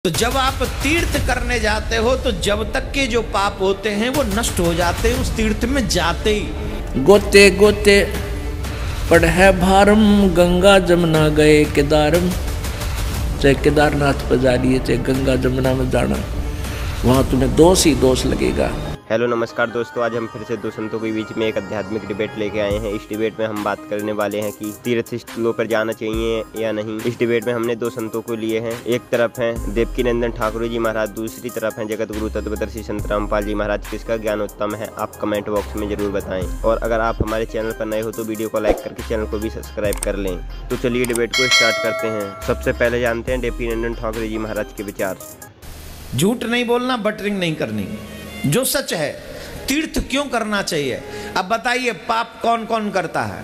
तो जब आप तीर्थ करने जाते हो तो जब तक के जो पाप होते हैं वो नष्ट हो जाते हैं उस तीर्थ में जाते ही। गोते गोते पढ़े भारम गंगा जमुना गए केदारम। चाहे केदारनाथ पर जा रही है चाहे गंगा जमुना में जाना, वहाँ तुम्हें दोष ही दोष लगेगा। हेलो नमस्कार दोस्तों, आज हम फिर से दो संतों के बीच में एक आध्यात्मिक डिबेट लेके आए हैं। इस डिबेट में हम बात करने वाले हैं कि तीर्थ स्थलों पर जाना चाहिए या नहीं। इस डिबेट में हमने दो संतों को लिए हैं। एक तरफ हैं देवकीनंदन ठाकुर जी महाराज, दूसरी तरफ हैं जगत गुरु तत्वदर्शी संत रामपाल जी महाराज। किसका ज्ञान उत्तम है आप कमेंट बॉक्स में जरूर बताएं। और अगर आप हमारे चैनल पर नए हो तो वीडियो को लाइक करके चैनल को भी सब्सक्राइब कर लें। तो चलिए डिबेट को स्टार्ट करते हैं। सबसे पहले जानते हैं देवकीनंदन ठाकुर जी महाराज के विचार। झूठ नहीं बोलना, बटरिंग नहीं करनी, जो सच है। तीर्थ क्यों करना चाहिए? अब बताइए, पाप कौन कौन करता है?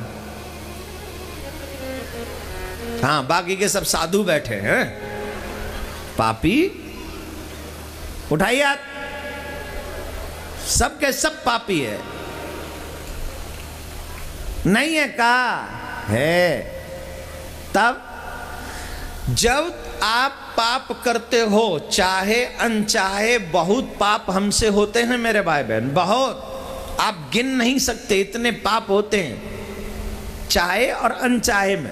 हाँ, बाकी के सब साधु बैठे हैं। पापी उठाइए हाथ। सब के सब पापी है। नहीं है का है। तब जब आप पाप करते हो, चाहे अनचाहे, बहुत पाप हमसे होते हैं मेरे भाई बहन, बहुत। आप गिन नहीं सकते इतने पाप होते हैं चाहे और अनचाहे में।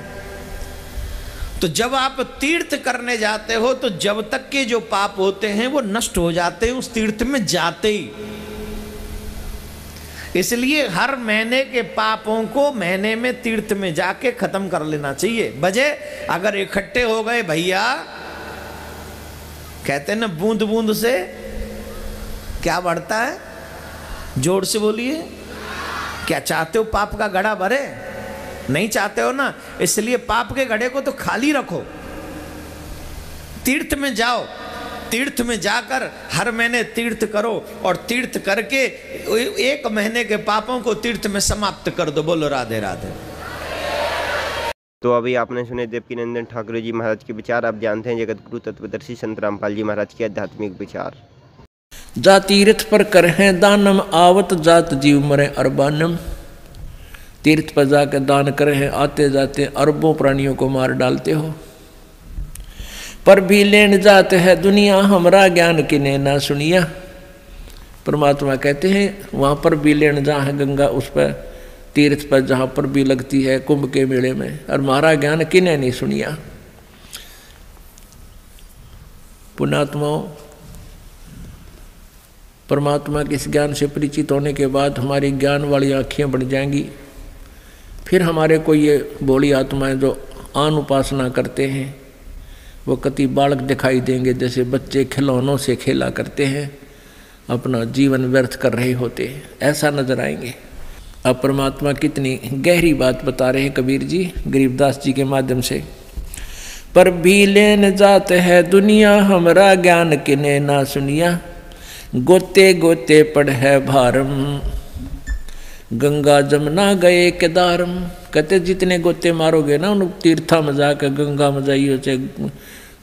तो जब आप तीर्थ करने जाते हो तो जब तक के जो पाप होते हैं वो नष्ट हो जाते हैं उस तीर्थ में जाते ही। इसलिए हर महीने के पापों को महीने में तीर्थ में जाके खत्म कर लेना चाहिए। बजे अगर इकट्ठे हो गए भैया, कहते हैं ना बूंद बूंद से क्या बढ़ता है, जोर से बोलिए। क्या चाहते हो पाप का घड़ा भरे? नहीं चाहते हो ना, इसलिए पाप के घड़े को तो खाली रखो। तीर्थ में जाओ, तीर्थ में जाकर हर महीने तीर्थ करो और तीर्थ करके एक महीने के पापों को तीर्थ में समाप्त कर दो। बोलो राधे राधे। तो अभी आपने सुने देवकीनंदन ठाकुर जी महाराज के विचार। आप जानते हैं जगत गुरु तत्वदर्शी संत रामपाल जी महाराज के आध्यात्मिक विचार। जा तीर्थ पर करें दानम आवत जात जीव मरे अरबानम। तीर्थ पर जाकर दान करें, आते जाते अरबों प्राणियों को मार डालते हो। पर भी लेन जाते है दुनिया हमरा ज्ञान किने ना सुनिया। परमात्मा कहते हैं वहाँ पर भी लेन जहाँ है गंगा, उस पर तीर्थ पर जहाँ पर भी लगती है कुंभ के मेले में, और हमारा ज्ञान किने नहीं सुनिया। पुण्यात्माओं, परमात्मा के इस ज्ञान से परिचित होने के बाद हमारी ज्ञान वाली आँखें बन जाएंगी। फिर हमारे को ये भोली आत्माएं जो आन उपासना करते हैं वो कति बालक दिखाई देंगे, जैसे बच्चे खिलौनों से खेला करते हैं, अपना जीवन व्यर्थ कर रहे होते हैं, ऐसा नजर आएंगे। अब परमात्मा कितनी गहरी बात बता रहे हैं कबीर जी गरीबदास जी के माध्यम से। पर भी लेन जाते है दुनिया हमरा ज्ञान किने ना सुनिया। गोते गोते पढ़े भारम गंगा जमुना गए केदारम। कहते जितने गोते मारोगे ना उन तीर्था में जाकर गंगा में जाइए चाहे,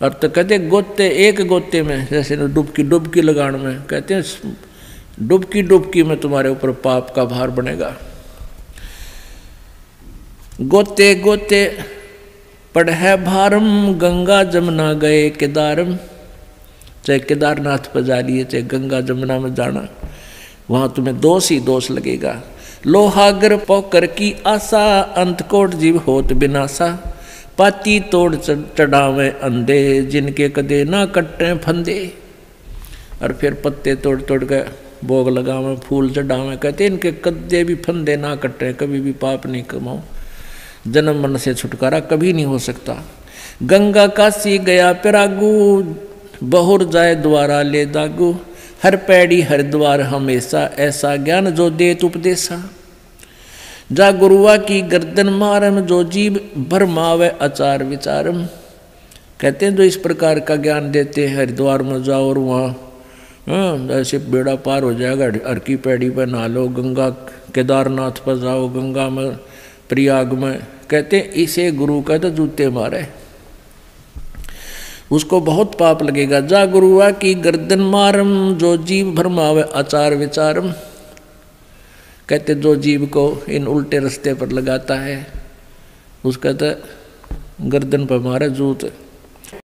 और तो कहते गोते एक गोते में जैसे डुबकी लगाने में, कहते हैं डुबकी में तुम्हारे ऊपर पाप का भार बनेगा। गोते गोते पढ़े भारम गंगा जमुना गए केदारम। चाहे केदारनाथ पर जा रही है चाहे गंगा जमुना में जाना, वहाँ तुम्हें दोष ही दोष लगेगा। लोहागर पोकर की आशा अंतकोट जीव होत बिनासा। पाती तोड़ चढ़ावे अंधे जिनके कदे ना कट्टे फंदे। और फिर पत्ते तोड़ तोड़ के भोग लगावे, फूल चढ़ावे, कहते इनके कदे भी फंदे ना कट्टे, कभी भी पाप नहीं कमाओ, जन्म मन से छुटकारा कभी नहीं हो सकता। गंगा काशी गया पिरागू बहुर जाए द्वारा ले दागू। हर पैड़ी हरिद्वार हमेशा ऐसा ज्ञान जो देत उपदेशा। जा गुरुआ की गर्दन मारम जो जीव भरमावे आचार विचारम। कहते हैं जो इस प्रकार का ज्ञान देते हैं हरिद्वार में जाओ और वहाँ ऐसे बेड़ा पार हो जाएगा, हर की पैड़ी पर नहा लो, गंगा केदारनाथ पर जाओ, गंगा में प्रयाग में, कहते हैं इसे गुरु का तो जूते मारे, उसको बहुत पाप लगेगा। जा गुरुआ की गर्दन मारम जो जीव भरमावे आचार विचारम। कहते जो जीव को इन उल्टे रास्ते पर लगाता है उसका तो गर्दन पर मारे जूत।